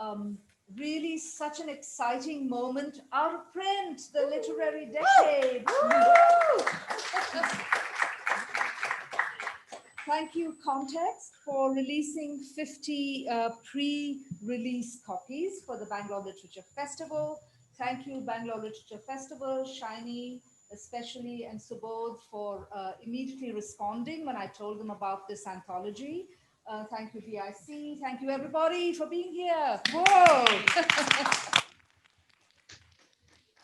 Um, really such an exciting moment. Out of print, the literary decade. Thank you, Context, for releasing 50 pre-release copies for the Bangalore Literature Festival. Thank you, Bangalore Literature Festival, Shiny especially, and Subodh for immediately responding when I told them about this anthology. Thank you, BIC. Thank you, everybody, for being here. Whoa!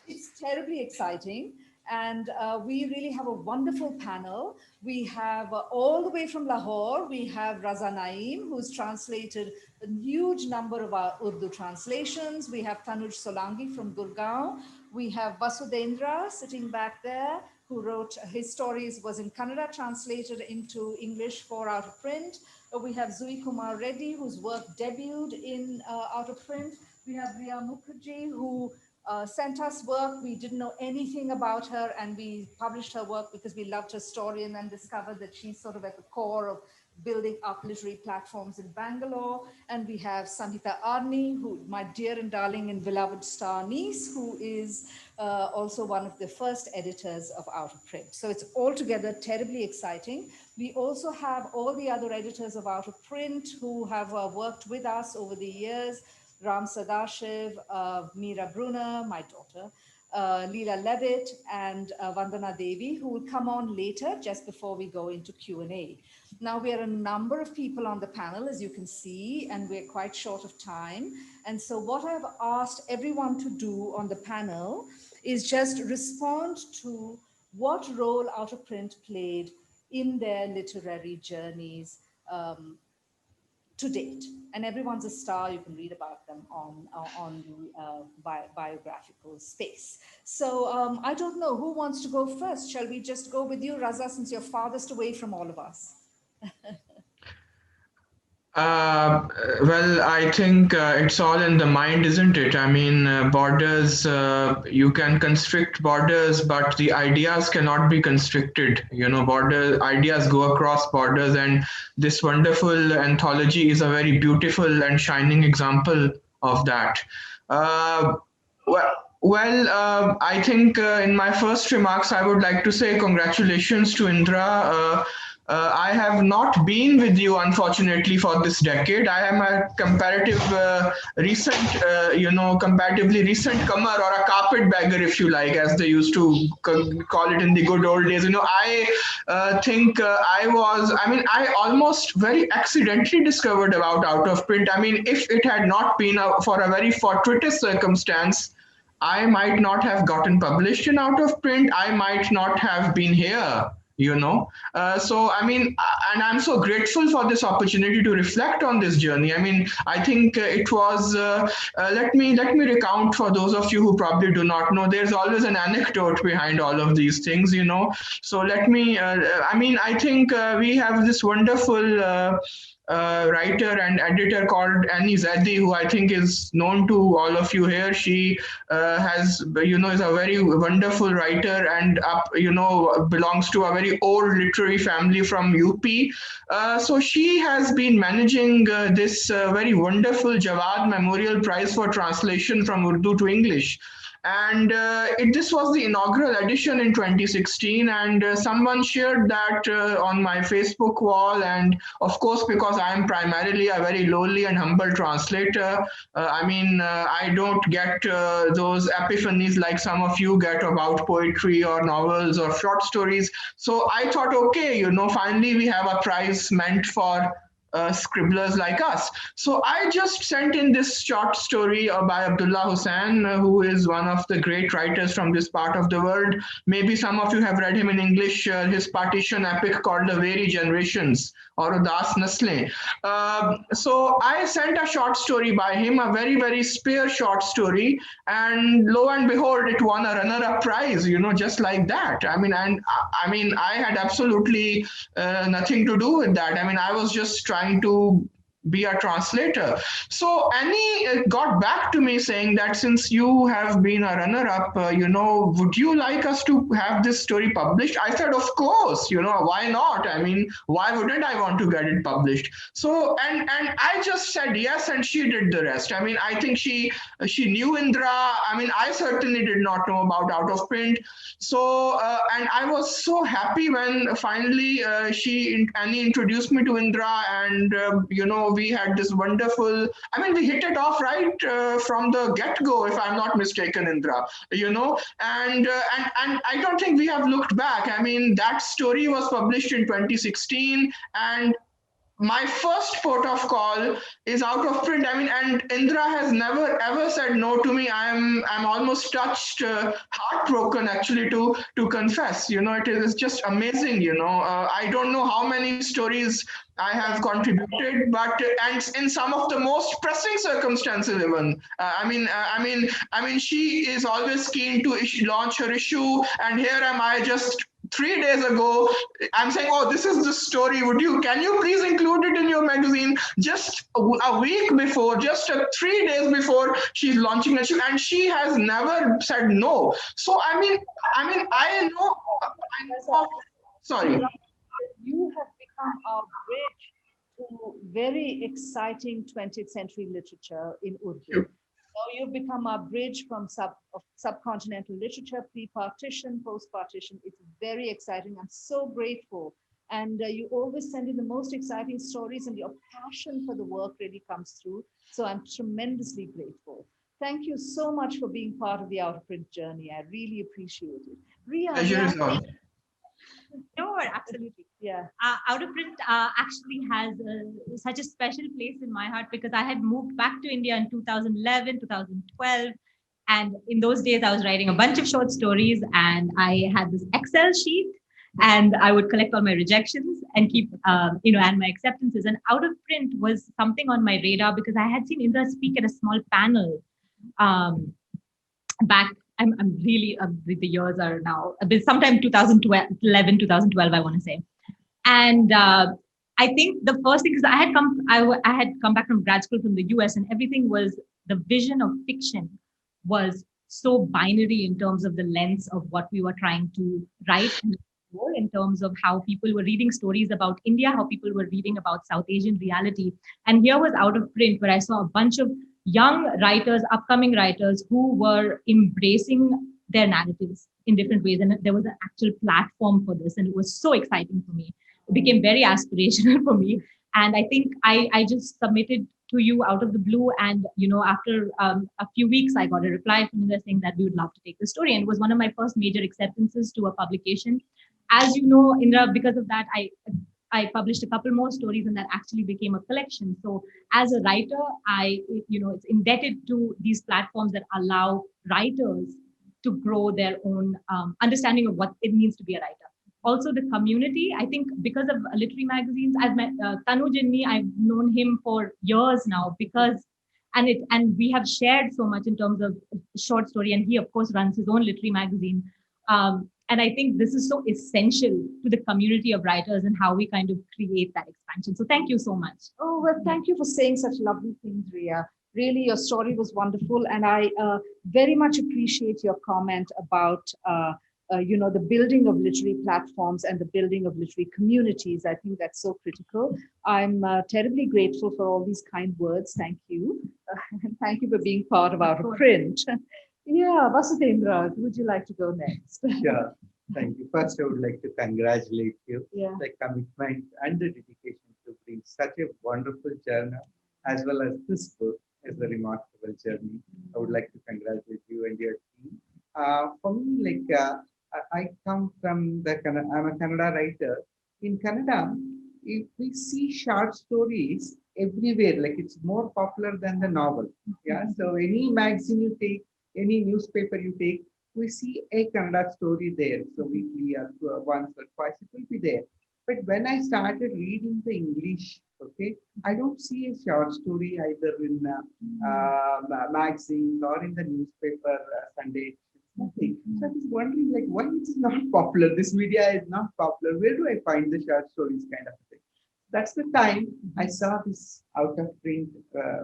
It's terribly exciting. And we really have a wonderful panel. We have all the way from Lahore, we have Raza Naeem, who's translated a huge number of our Urdu translations. We have Tanuj Solanki from Gurgaon. We have Vasudhendra sitting back there, who wrote his stories, was in Kannada, translated into English for Out of Print. We have Kumar-Reddy, whose work debuted in Out of Print. We have Rheea Mukherjee, who sent us work. We didn't know anything about her, and we published her work because we loved her story, and then discovered that she's sort of at the core of building up literary platforms in Bangalore. And we have Samhita Arni, who, my dear and darling and beloved star niece, who is also one of the first editors of Out of Print. So it's altogether terribly exciting. We also have all the other editors of Out of Print who have worked with us over the years. Ram Sadashiv, Meera Brunner, my daughter, Leela Levitt, and Vandana Devi, who will come on later just before we go into Q&A. Now, we are a number of people on the panel, as you can see, and we're quite short of time. And so what I've asked everyone to do on the panel is just respond to what role Out of Print played in their literary journeys to date. And everyone's a star. You can read about them on the biographical space. So I don't know who wants to go first. Shall we just go with you, Raza, since you're farthest away from all of us? Well, I think it's all in the mind, isn't it? I mean, borders, you can constrict borders, but the ideas cannot be constricted. You know, ideas go across borders, and this wonderful anthology is a very beautiful and shining example of that. Uh, I think in my first remarks, I would like to say congratulations to Indra. I have not been with you, unfortunately, for this decade. I am a comparatively recent comer, or a carpetbagger, if you like, as they used to call it in the good old days. You know, I think I almost very accidentally discovered about Out of Print. I mean, if it had not been for a very fortuitous circumstance, I might not have gotten published in Out of Print. I might not have been here, you know. So I mean, and I'm so grateful for this opportunity to reflect on this journey. I mean, I think it was let me recount for those of you who probably do not know. There's always an anecdote behind all of these things, you know. So let me I think we have this wonderful writer and editor called Annie Zadi, who I think is known to all of you here. She is a very wonderful writer, and belongs to a very old literary family from UP. So she has been managing this very wonderful Jawad Memorial Prize for Translation from Urdu to English. And this was the inaugural edition in 2016, and someone shared that on my Facebook wall. And of course, because I am primarily a very lowly and humble translator, I don't get those epiphanies like some of you get about poetry or novels or short stories. So I thought, okay, finally we have a prize meant for scribblers like us. So I just sent in this short story by Abdullah Hussain, who is one of the great writers from this part of the world. Maybe some of you have read him in English, his partition epic called The Very Generations, or Udas Naslein. So I sent a short story by him, a very, very spare short story, and lo and behold, it won a runner-up prize, just like that. I had absolutely nothing to do with that. I was just trying to be a translator. So Annie got back to me saying that since you have been a runner-up, would you like us to have this story published? I said, of course, why not? I mean, why wouldn't I want to get it published? So and I just said yes, and she did the rest. I mean, I think she knew Indra. I mean, I certainly did not know about Out of Print. So and I was so happy when finally Annie introduced me to Indra, and we had this wonderful. I mean, we hit it off right from the get go, if I'm not mistaken, Indra. And I don't think we have looked back. I mean, that story was published in 2016, and my first port of call is Out of Print. I mean, and Indra has never ever said no to me. I'm almost touched, heartbroken actually to confess. It is just amazing. I don't know how many stories I have contributed, but and in some of the most pressing circumstances even. I mean, she is always keen to launch her issue, and here am I just 3 days ago. I'm saying, oh, this is the story. Can you please include it in your magazine? Just a week before, just 3 days before she's launching a show, and she has never said no. So I know. Sorry. You have become our bridge to very exciting 20th century literature in Urdu. So you've become our bridge from subcontinental literature, pre-partition, post-partition. It's very exciting. I'm so grateful. And you always send in the most exciting stories, and your passion for the work really comes through. So I'm tremendously grateful. Thank you so much for being part of the Out of Print journey. I really appreciate it. Rheea, Pleasure yeah, is all. No, absolutely. yeah. Out of Print actually has such a special place in my heart because I had moved back to India in 2011, 2012. And in those days, I was writing a bunch of short stories, and I had this Excel sheet, and I would collect all my rejections and keep, and my acceptances. And Out of Print was something on my radar because I had seen Indra speak at a small panel um, back. I'm really the years are now sometime 2011, 2012, I want to say. And I think the first thing is I had come back from grad school from the US, and everything was the vision of fiction was so binary in terms of the lens of what we were trying to write, and in terms of how people were reading stories about India, how people were reading about South Asian reality. And here was Out of Print, where I saw a bunch of young writers, upcoming writers who were embracing their narratives in different ways. And there was an actual platform for this. And it was so exciting for me. It became very aspirational for me. And I think I just submitted to you out of the blue. And, after a few weeks, I got a reply from them saying that we would love to take the story. And it was one of my first major acceptances to a publication. As you know, Indra, because of that, I published a couple more stories, and that actually became a collection. So as a writer, it's indebted to these platforms that allow writers to grow their own understanding of what it means to be a writer. Also, the community, I think because of literary magazines, I've met Tanuj and me, I've known him for years now and we have shared so much in terms of short story. And he, of course, runs his own literary magazine. And I think this is so essential to the community of writers and how we kind of create that expansion. So thank you so much. Oh, well, thank you for saying such lovely things, Rheea. Really, your story was wonderful. And I very much appreciate your comment about, the building of literary platforms and the building of literary communities. I think that's so critical. I'm terribly grateful for all these kind words. Thank you. And thank you for being part of Out of Print. Yeah, Vasudhendra, would you like to go next? Yeah, thank you. First, I would like to congratulate you. Yeah. The commitment and the dedication to bring such a wonderful journal, as well as this book, is a remarkable journey. I would like to congratulate you and your team. For me, I come from I'm a Kannada writer. In Kannada, if we see short stories everywhere, like it's more popular than the novel. Yeah. So any magazine you take, any newspaper you take, we see a Kannada story there. So weekly or once or twice it will be there. But when I started reading the English, okay, I don't see a short story either in magazines or in the newspaper Sunday. Nothing. So I was wondering, why it's not popular? This media is not popular. Where do I find the short stories kind of thing? That's the time I saw this out of print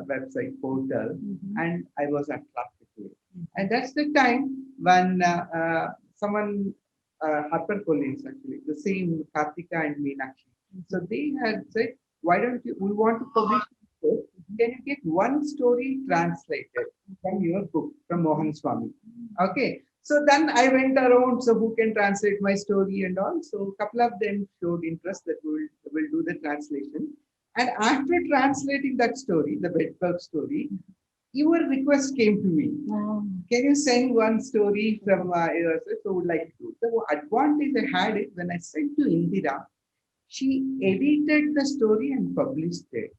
website portal, and I was attracted to it. And that's the time when someone, her colleagues actually, the same Kartika and Meenakshi. So they had said, why don't you, we want to publish this book. Can you get one story translated from your book, from Mohan Swami? Okay. So then I went around, so who can translate my story and all. So a couple of them showed interest that will do the translation. And after translating that story, the bedbug story, your request came to me. Wow. Can you send one story from yours? So would like to. The advantage I had it when I sent to Indira, she edited the story and published it.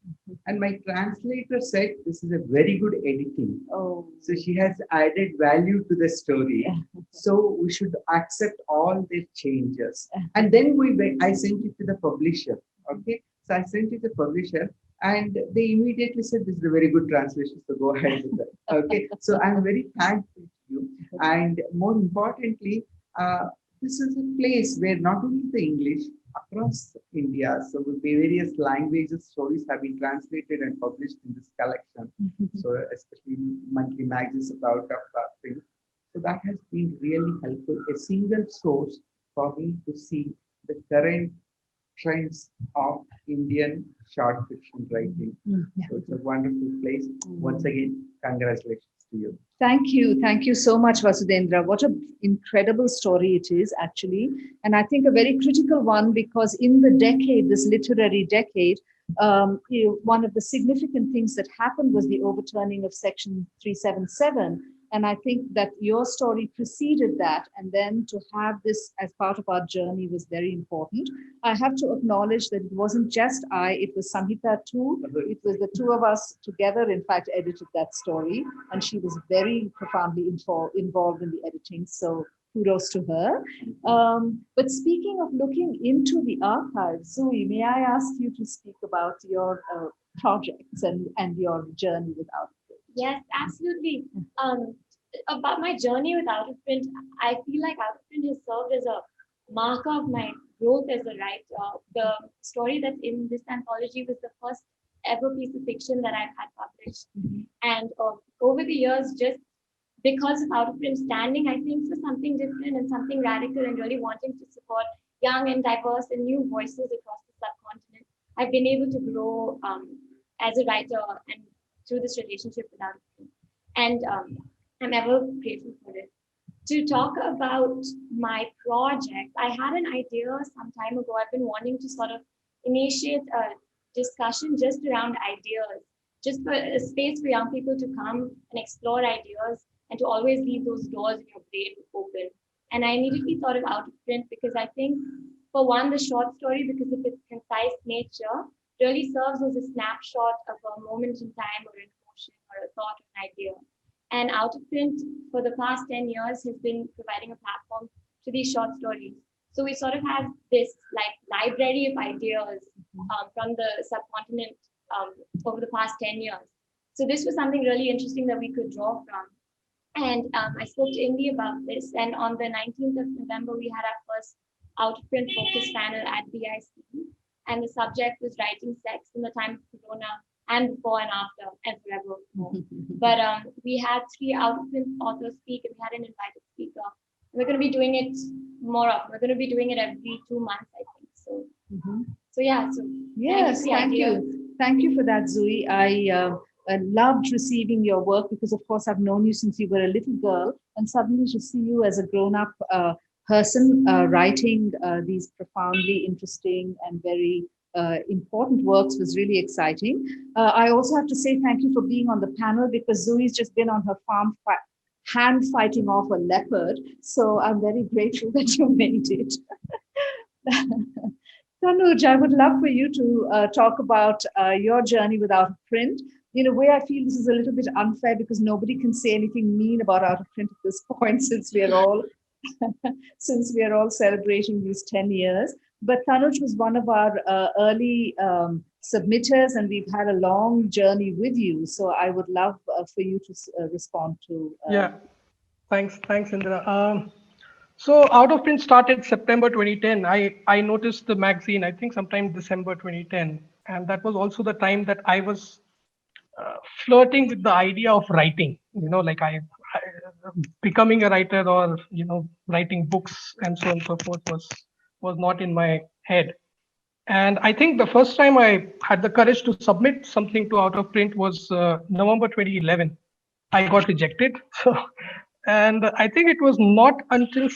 And my translator said, this is a very good editing. Oh. So she has added value to the story. So we should accept all the changes. And then I sent it to the publisher. Okay. So I sent it to the publisher and they immediately said, this is a very good translation. So go ahead with it. Okay. So I'm very thankful to you. And more importantly, this is a place where not only the English, across India, so with various languages, stories have been translated and published in this collection. So especially monthly magazines about things. So that has been really helpful. A single source for me to see the current trends of Indian short fiction writing. So it's a wonderful place. Once again, congratulations to you. Thank you. Thank you so much, Vasudhendra. What an incredible story it is, actually. And I think a very critical one because in the decade, this literary decade, one of the significant things that happened was the overturning of Section 377. And I think that your story preceded that. And then to have this as part of our journey was very important. I have to acknowledge that it wasn't just I, it was Samhita too. It was the two of us together, in fact, edited that story. And she was very profoundly involved in the editing. So kudos to her. But speaking of looking into the archives, Zoe, may I ask you to speak about your projects and your journey with Outprint? Yes, absolutely. About my journey with Out of Print, I feel like Out of Print has served as a marker of my growth as a writer. The story that's in this anthology was the first ever piece of fiction that I've had published. And over the years, just because of Out of Print standing, I think, for something different and something radical and really wanting to support young and diverse and new voices across the subcontinent, I've been able to grow as a writer and through this relationship with Out of Print. And I'm ever grateful for it. To talk about my project, I had an idea some time ago. I've been wanting to sort of initiate a discussion just around ideas, just for a space for young people to come and explore ideas and to always leave those doors in your brain open. And I immediately thought of Out of Print because I think, for one, the short story, because of its concise nature, really serves as a snapshot of a moment in time or an emotion or a thought or an idea. And Out of Print for the past 10 years has been providing a platform to these short stories. So we sort of have this like library of ideas from the subcontinent over the past 10 years. So this was something really interesting that we could draw from. And I spoke to Indy about this. And on the 19th of November, we had our first Out of Print focus panel at BIC. And the subject was writing sex in the time of Corona and before and after and forever more. But we had 3 Out of Print authors speak and we had an invited speaker. And we're going to be doing it more often. We're going to be doing it every 2 months, I think. So, so yeah. So yes, thank you. Thank you for that, Zoe. I loved receiving your work because, of course, I've known you since you were a little girl, and suddenly to see you as a grown-up person writing these profoundly interesting and very important works was really exciting. I also have to say thank you for being on the panel because Zoe's just been on her farm hand fighting off a leopard. So I'm very grateful that you made it. Tanuj, I would love for you to talk about your journey with Out of Print. In a way, I feel this is a little bit unfair because nobody can say anything mean about Out of Print at this point since we are all celebrating these 10 years. But Tanuj was one of our early submitters, and we've had a long journey with you. So I would love for you to respond to. Yeah, thanks, Indira. So Out of Print started September 2010. I noticed the magazine, I think sometime December 2010. And that was also the time that I was flirting with the idea of writing, like I becoming a writer or, writing books and so on and so forth was not in my head. And I think the first time I had the courage to submit something to Out of Print was November 2011. I got rejected. So, and I think it was not until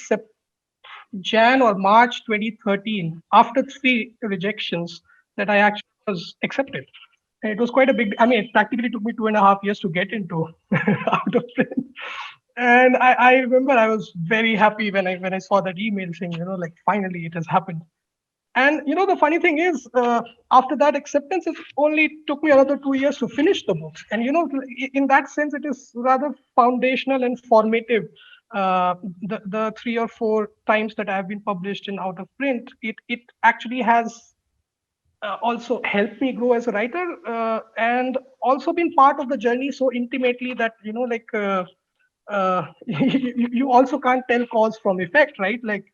Jan or March 2013, after 3 rejections, that I actually was accepted. And it was quite a big, I mean, it practically took me 2.5 years to get into Out of Print. And I remember I was very happy when I saw that email saying, like finally it has happened. And the funny thing is, after that acceptance, it only took me another 2 years to finish the books. And in that sense, it is rather foundational and formative. The 3 or 4 times that I have been published in Out of Print, it actually has also helped me grow as a writer, and also been part of the journey so intimately that you also can't tell cause from effect, right? Like,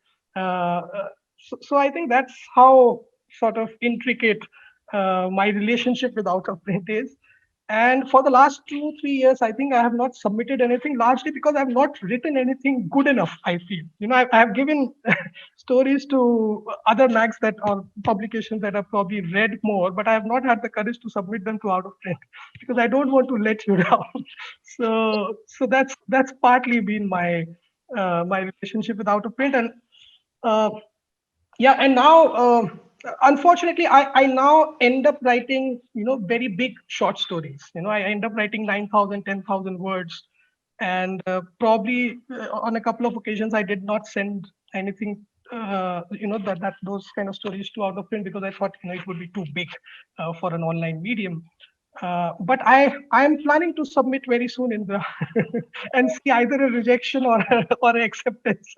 so I think that's how sort of intricate my relationship with Out of Print is. And for the last 2 3 years, I think I have not submitted anything, largely because I've not written anything good enough. I feel, I have given stories to other mags that or publications that have probably read more, but I have not had the courage to submit them to Out of Print because I don't want to let you down. So that's partly been my relationship with Out of Print. And uh, yeah, and now unfortunately I now end up writing very big short stories. I end up writing 9,000, 10,000 words. And probably on a couple of occasions I did not send anything, that those kind of stories to Out of Print because I thought it would be too big for an online medium. But I'm planning to submit very soon, Indra, and see either a rejection or acceptance.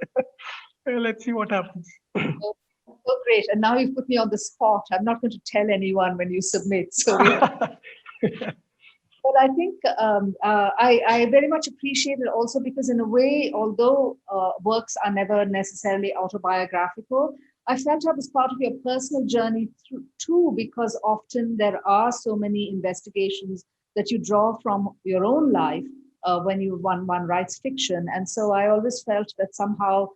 Let's see what happens. Oh, oh, great. And now you've put me on the spot. I'm not going to tell anyone when you submit. So but I think I very much appreciate it also because, in a way, although works are never necessarily autobiographical, I felt I was part of your personal journey through, too, because often there are so many investigations that you draw from your own life when one writes fiction. And so I always felt that somehow,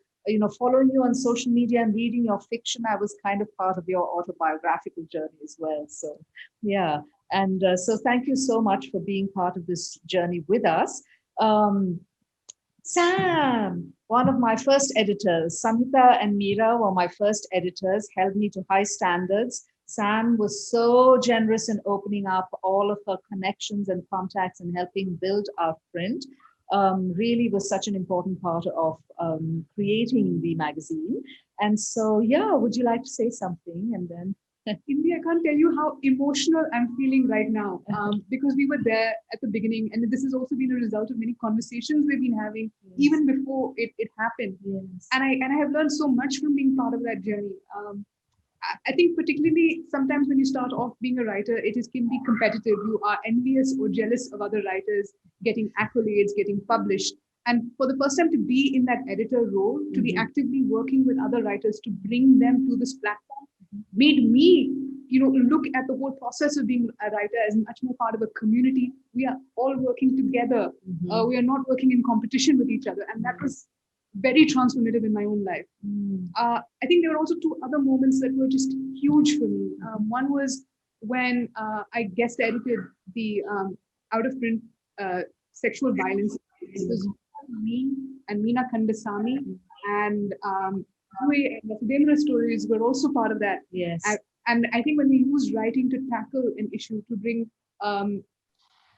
following you on social media and reading your fiction, I was kind of part of your autobiographical journey as well. So, yeah. And so thank you so much for being part of this journey with us. Sam, one of my first editors, Samhita and Meera were my first editors, held me to high standards. Sam was so generous in opening up all of her connections and contacts and helping build our print. Really was such an important part of creating the magazine. And so, yeah, would you like to say something? And then India, I can't tell you how emotional I'm feeling right now because we were there at the beginning, and this has also been a result of many conversations we've been having even before it happened. Yes. And I have learned so much from being part of that journey. I think particularly sometimes when you start off being a writer, can be competitive. You are envious or jealous of other writers getting accolades, getting published. And for the first time to be in that editor role, to be actively working with other writers to bring them to this platform, made me, look at the whole process of being a writer as much more part of a community. We are all working together. We are not working in competition with each other. And that was very transformative in my own life. I think there were also 2 other moments that were just huge for me. One was when I guest edited the Out of Print sexual violence. It was me and Meena Kandasamy and Vasudhendra stories were also part of that. Yes. And I think when we use writing to tackle an issue, to bring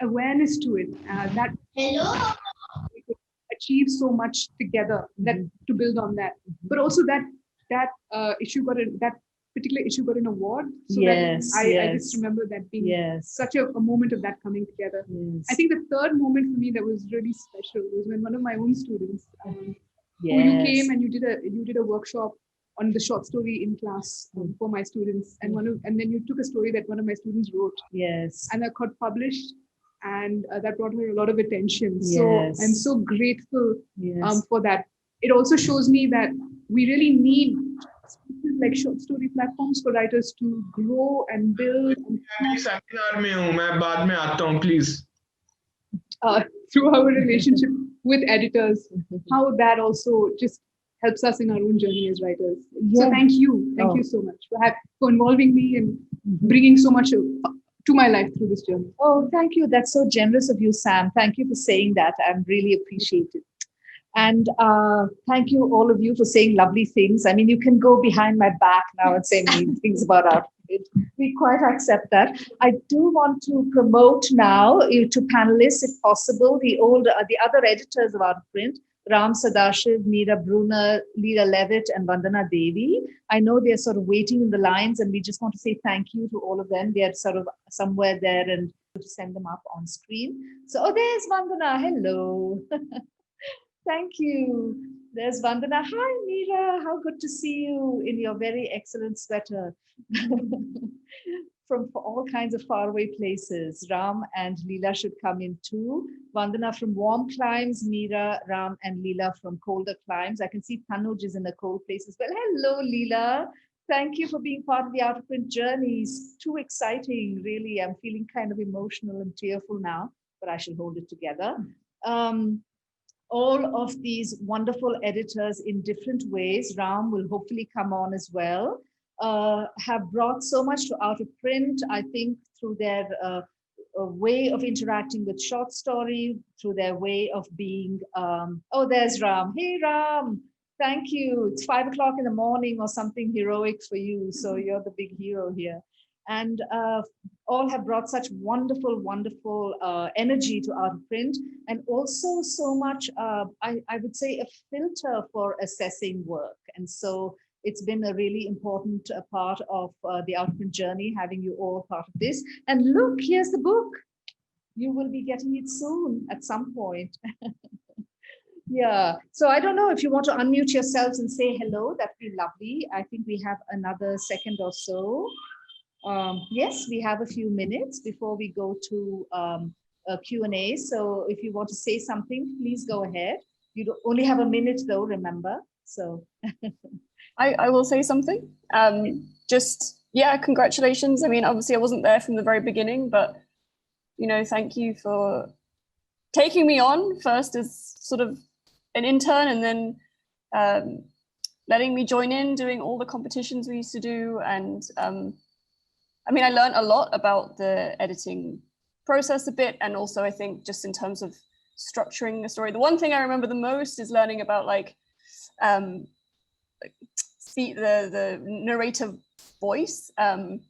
awareness to it, that we could achieve so much together that to build on that. But also that particular issue got an award. So Yes, I just remember that being such a moment of that coming together. Yes. I think the third moment for me that was really special was when one of my own students, who you came and you did a workshop on the short story in class for my students, and then you took a story that one of my students wrote. Yes. And that got published, and that brought her a lot of attention. Yes. So I'm so grateful Yes. for that. it also shows me that we really need like short story platforms for writers to grow and build and seminar में हूँ मैं बाद में आता हूँ please. through our relationship with editors, how that also just helps us in our own journey as writers. So thank you so much for involving me and bringing so much to my life through this journey. Oh, thank you. That's so generous of you, Sam. Thank you for saying that. I'm really appreciative. And thank you, all of you, for saying lovely things. I mean, you can go behind my back now and say mean things about Outfit. We quite accept that. I do want to promote now to panelists, if possible, the other editors of Outprint, Ram Sadashiv, Meera Brunner, Leela Levitt, and Vandana Devi. I know they're sort of waiting in the lines, and we just want to say thank you to all of them. They're sort of somewhere there, and to send them up on screen. So, there's Vandana. Hello. Thank you. There's Vandana. Hi, Meera. How good to see you in your very excellent sweater. From all kinds of faraway places. Ram and Leela should come in too. Vandana from warm climes, Meera, Ram, and Leela from colder climes. I can see Tanuj is in a cold place as well. Hello, Leela. Thank you for being part of the Out of Print journey. It's too exciting, really. I'm feeling kind of emotional and tearful now, but I shall hold it together. All of these wonderful editors in different ways, Ram will hopefully come on as well, have brought so much to Out of Print, I think, through their way of interacting with short story, through their way of being, there's Ram. Hey, Ram, thank you. It's 5 o'clock in the morning or something heroic for you, so you're the big hero here. And all have brought such wonderful, wonderful energy to Out of Print, and also so much, I would say, a filter for assessing work. And so it's been a really important part of the Out of Print journey, having you all part of this. And look, here's the book. You will be getting it soon at some point. Yeah, so I don't know if you want to unmute yourselves and say hello, that'd be lovely. I think we have another second or so. Yes, we have a few minutes before we go to a Q&A. So if you want to say something, please go ahead. You only have a minute though, remember? So I will say something. Congratulations. I mean, obviously I wasn't there from the very beginning, but thank you for taking me on first as sort of an intern, and then letting me join in doing all the competitions we used to do. And I mean, I learned a lot about the editing process a bit, and also I think just in terms of structuring a story. The one thing I remember the most is learning about the narrator voice, and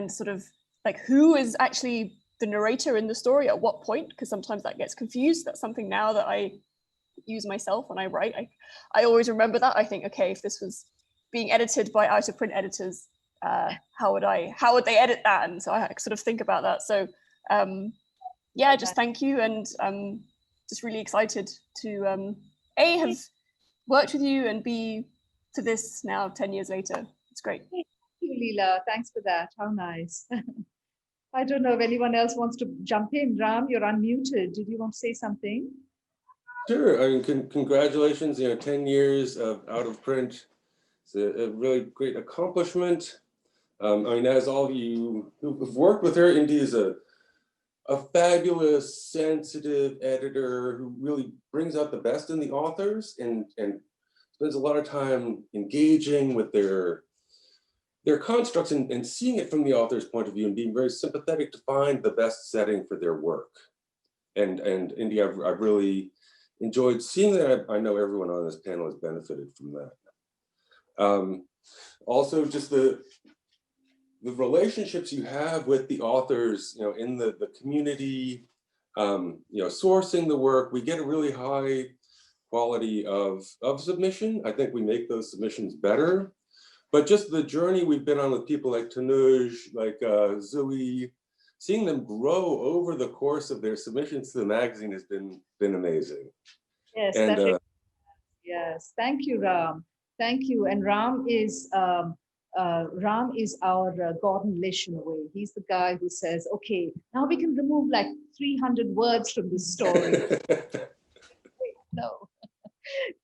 sort of like who is actually the narrator in the story at what point, because sometimes that gets confused. That's something now that I use myself when I write. I always remember that. I think, okay, if this was being edited by Out of Print editors, how would they edit that? And so I sort of think about that. So just thank you, and just really excited to have worked with you and be to this now 10 years later. It's great. Thank you, Leela. Thanks for that. How nice. I don't know if anyone else wants to jump in. Ram, you're unmuted. Did you want to say something? Sure. I mean, congratulations. 10 years of Out of Print. It's a really great accomplishment. I mean, as all of you who've worked with her, Indy is a fabulous, sensitive editor who really brings out the best in the authors and spends a lot of time engaging with their constructs and seeing it from the author's point of view and being very sympathetic to find the best setting for their work. And Indy, I've really enjoyed seeing that. I know everyone on this panel has benefited from that. Also, just the relationships you have with the authors, in the community, sourcing the work, we get a really high quality of submission. I think we make those submissions better, but just the journey we've been on with people like Tanuj, like Zoe, seeing them grow over the course of their submissions to the magazine has been amazing. Yes, and, yes. Thank you, Ram. Thank you. And Ram is our Gordon Lish in a way. He's the guy who says, okay, now we can remove like 300 words from this story. No.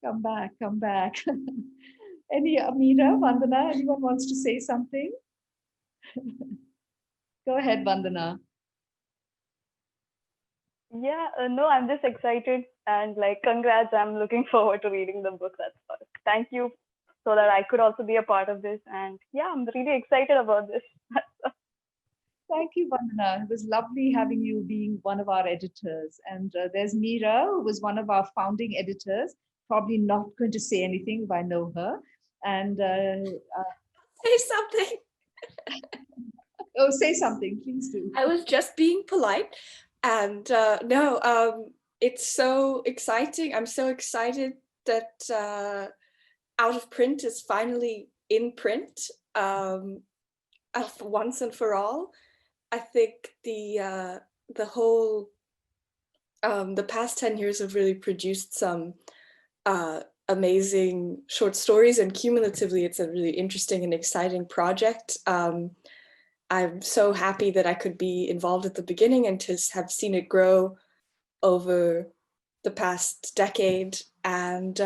Come back, come back. Any Amira, Vandana, anyone wants to say something? Go ahead, Vandana. Yeah, no, I'm just excited and like, congrats. I'm looking forward to reading the book. That's all. Thank you so that I could also be a part of this. And yeah, I'm really excited about this. Thank you, Vandana. It was lovely having you being one of our editors. And there's Meera, who was one of our founding editors. Probably not going to say anything if I know her. And Say something. oh, say something, please do. I was just being polite. And it's so exciting. I'm so excited that Out of Print is finally in print once and for all. I think the whole the past 10 years have really produced some amazing short stories, and cumulatively it's a really interesting and exciting project. I'm so happy that I could be involved at the beginning and to have seen it grow over the past decade. And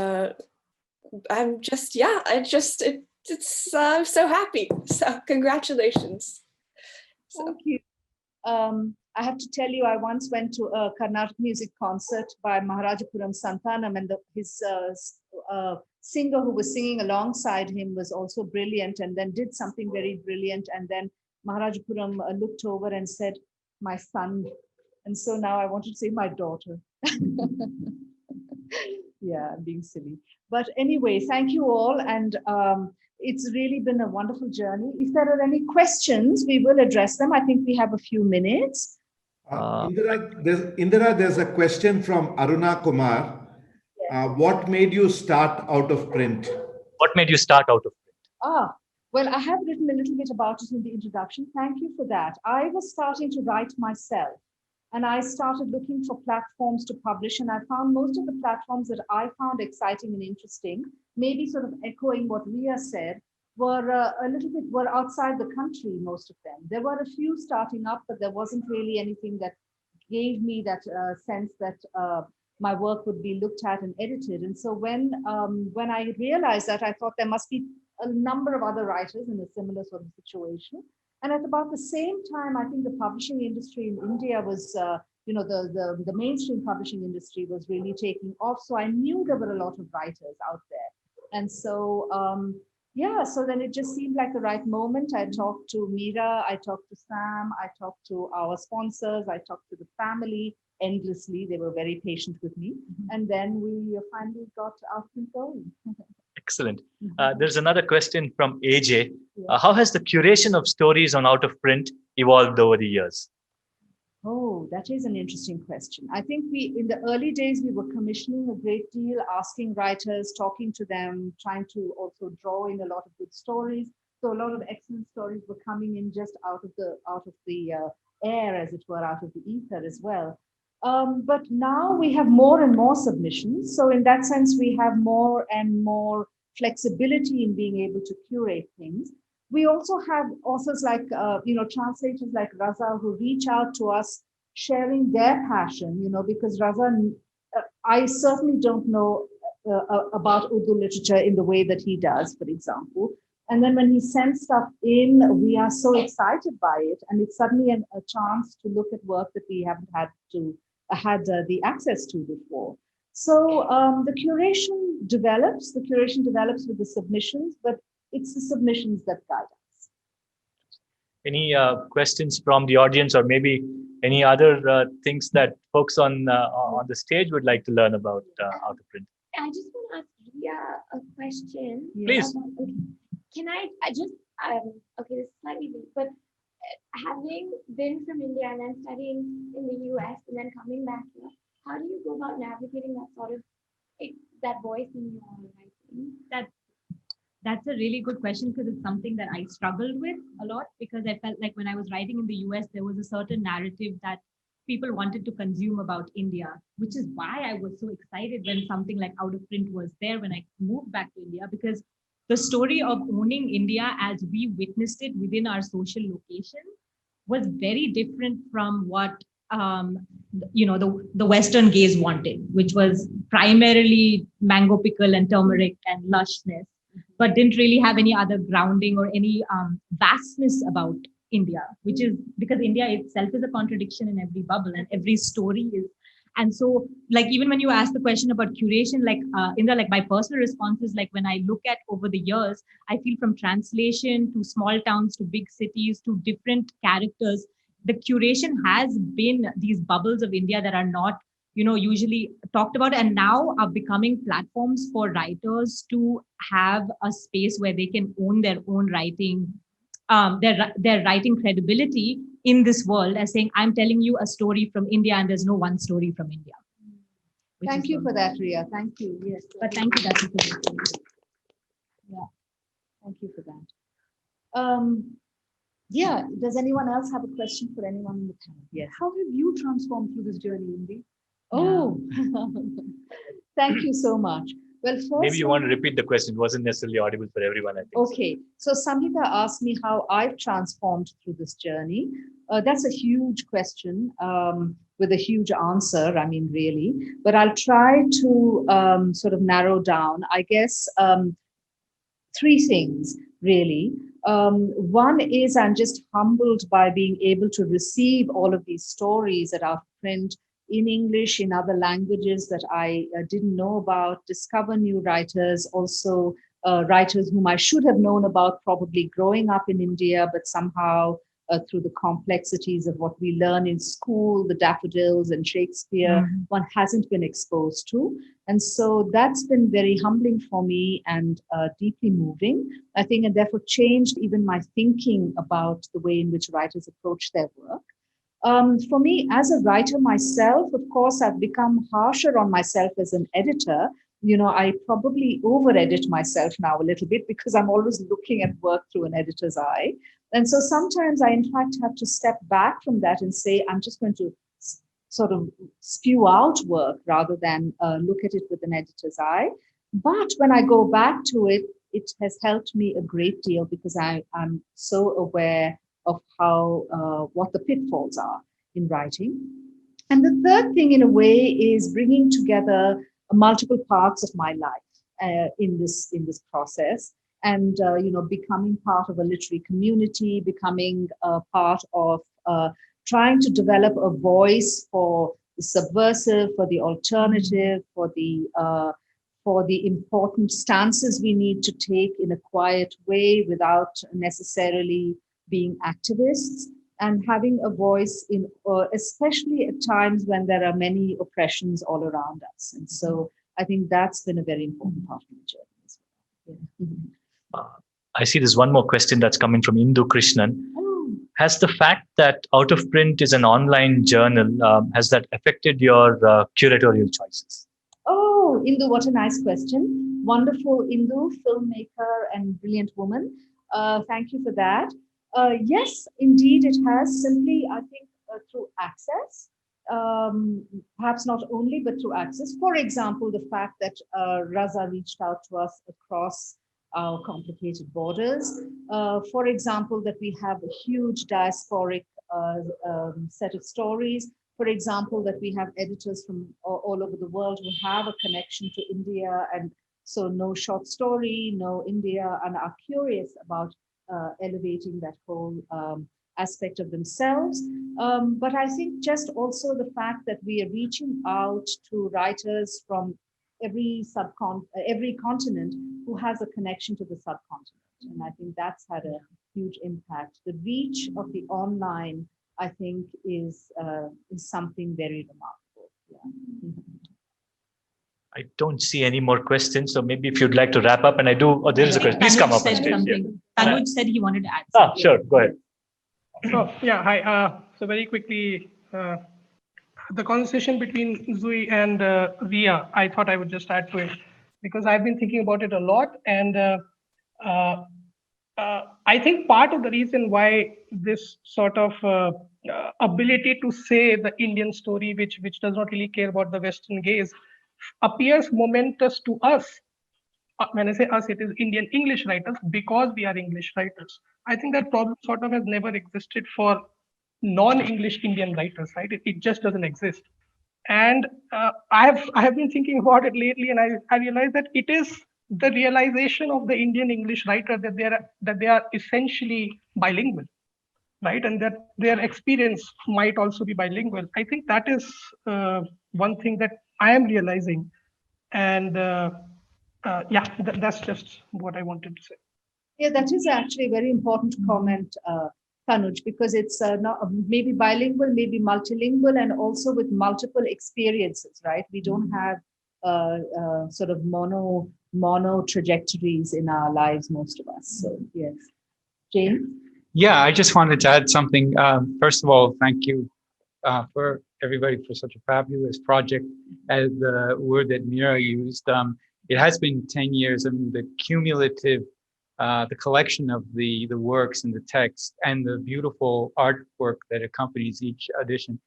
I'm just, I'm so happy. So congratulations. Thank you. I have to tell you, I once went to a Carnatic music concert by Maharajapuram Santanam, and his singer who was singing alongside him was also brilliant, and then did something very brilliant. And then Maharajapuram looked over and said, "My son." And so now I wanted to say my daughter. Yeah, I'm being silly. But anyway, thank you all. And it's really been a wonderful journey. If there are any questions, we will address them. I think we have a few minutes. Indira, there's a question from Aruna Kumar. What made you start Out of Print? What made you start Out of Print? Well, I have written a little bit about it in the introduction. Thank you for that. I was starting to write myself, and I started looking for platforms to publish, and I found most of the platforms that I found exciting and interesting, maybe sort of echoing what Rheea said, were outside the country, most of them. There were a few starting up, but there wasn't really anything that gave me that sense that my work would be looked at and edited. And so when I realized that, I thought there must be a number of other writers in a similar sort of situation. And at about the same time, I think the publishing industry in India was, the mainstream publishing industry was really taking off. So I knew there were a lot of writers out there. And so, so then it just seemed like the right moment. I talked to Meera, I talked to Sam, I talked to our sponsors, I talked to the family endlessly. They were very patient with me. And then we finally got our thing going. Excellent. There's another question from AJ. How has the curation of stories on Out of Print evolved over the years? Oh, that is an interesting question. I think in the early days, we were commissioning a great deal, asking writers, talking to them, trying to also draw in a lot of good stories. So a lot of excellent stories were coming in just out of the air, as it were, out of the ether as well. But now we have more and more submissions. So in that sense, we have more and more flexibility in being able to curate things. We also have authors like, translators like Raza who reach out to us, sharing their passion, because Raza, I certainly don't know about Urdu literature in the way that he does, for example. And then when he sends stuff in, we are so excited by it. And it's suddenly a chance to look at work that we haven't had the access to before. So the curation develops with the submissions, but it's the submissions that guide us. Any questions from the audience, or maybe any other things that folks on the stage would like to learn about Out of Print? I just want to ask Rheea a question. Please. Can I just, okay, this is slightly deep, but having been from India and then studying in the US and then coming back here, how do you go about navigating that sort of, that voice in your writing? That's a really good question, because it's something that I struggled with a lot, because I felt like when I was writing in the US, there was a certain narrative that people wanted to consume about India, which is why I was so excited when something like Out of Print was there when I moved back to India, because the story of owning India as we witnessed it within our social location was very different from what the Western gaze wanted, which was primarily mango pickle and turmeric and lushness, but didn't really have any other grounding or any vastness about India, which is because India itself is a contradiction in every bubble and every story is. And so, like, even when you ask the question about curation, like, Indra, like, my personal response is, like, when I look at over the years, I feel from translation to small towns to big cities to different characters, the curation has been these bubbles of India that are not, usually talked about, and now are becoming platforms for writers to have a space where they can own their own writing, their writing credibility in this world, as saying, I'm telling you a story from India and there's no one story from India. Thank you for that, Rheea. Thank you. Yes. But thank you, that's Yeah. Thank you for that. Yeah. Does anyone else have a question for anyone in the panel? Yes. How have you transformed through this journey, Indi? Oh, thank you so much. Well, first, maybe you want to repeat the question. It wasn't necessarily audible for everyone, I think. Okay, so Samhita asked me how I've transformed through this journey. That's a huge question with a huge answer, I mean, really. But I'll try to sort of narrow down, I guess, three things, really. One is I'm just humbled by being able to receive all of these stories that are print in English, in other languages that I didn't know about, discover new writers, also writers whom I should have known about probably growing up in India, but somehow through the complexities of what we learn in school, the daffodils and Shakespeare, one hasn't been exposed to. And so that's been very humbling for me and deeply moving, I think, and therefore changed even my thinking about the way in which writers approach their work. For me, as a writer myself, of course, I've become harsher on myself as an editor. I probably over-edit myself now a little bit because I'm always looking at work through an editor's eye. And so sometimes I, in fact, have to step back from that and say, I'm just going to sort of spew out work rather than look at it with an editor's eye. But when I go back to it, it has helped me a great deal because I'm so aware of how what the pitfalls are in writing. And the third thing, in a way, is bringing together multiple parts of my life in this process, and becoming part of a literary community, becoming a part of trying to develop a voice for the subversive, for the alternative, for the important stances we need to take in a quiet way without necessarily being activists, and having a voice in, especially at times when there are many oppressions all around us. And so I think that's been a very important part of the journey as well. Yeah. I see there's one more question that's coming from Indu Krishnan. Has the fact that Out of Print is an online journal, has that affected your curatorial choices? Oh, Indu, what a nice question. Wonderful Indu, filmmaker and brilliant woman. Thank you for that. Yes, indeed, it has, simply, I think, through access. Perhaps not only, but through access. For example, the fact that Raza reached out to us across our complicated borders. For example, that we have a huge diasporic set of stories. For example, that we have editors from all over the world who have a connection to India, and so know short story, know India, and are curious about elevating that whole aspect of themselves. But I think just also the fact that we are reaching out to writers from every continent who has a connection to the subcontinent. And I think that's had a huge impact. The reach of the online, I think, is something very remarkable. Yeah. I don't see any more questions. So maybe if you'd like to wrap up, and I do, there is a question. Please come up on stage. Yeah. Tanuj said he wanted to add something. Sure, go ahead. So yeah, hi. So very quickly, the conversation between Zui and Rheea, I thought I would just add to it because I've been thinking about it a lot, and I think part of the reason why this sort of ability to say the Indian story, which does not really care about the Western gaze, appears momentous to us. When I say us, it is Indian English writers, because we are English writers. I think that problem sort of has never existed for non-English Indian writers, right? It just doesn't exist. And I have been thinking about it lately, and I realized that it is the realization of the Indian English writer that they are essentially bilingual, right? And that their experience might also be bilingual. I think that is one thing that I am realizing. And yeah, that's just what I wanted to say. Yeah, that is actually a very important comment, Tanuj, because it's not maybe bilingual, maybe multilingual, and also with multiple experiences, right? We don't have sort of mono trajectories in our lives, most of us. So yes, James. Yeah, I just wanted to add something. First of all, thank you for everybody for such a fabulous project. As the word that Mira used, it has been 10 years. I mean, the cumulative, the collection of the works and the text and the beautiful artwork that accompanies each edition.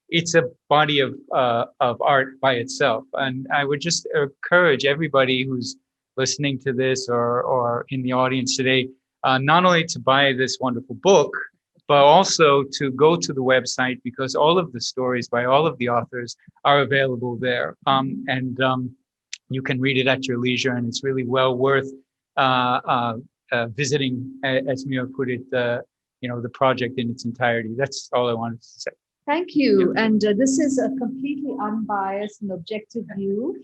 It's a body of art by itself. And I would just encourage everybody who's listening to this or in the audience today, not only to buy this wonderful book, but also to go to the website, because all of the stories by all of the authors are available there. And you can read it at your leisure, and it's really well worth visiting, as Mira put it, the project in its entirety. That's all I wanted to say. Thank you. And this is a completely unbiased and objective view.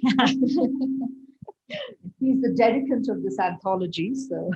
He's the dedicant of this anthology. So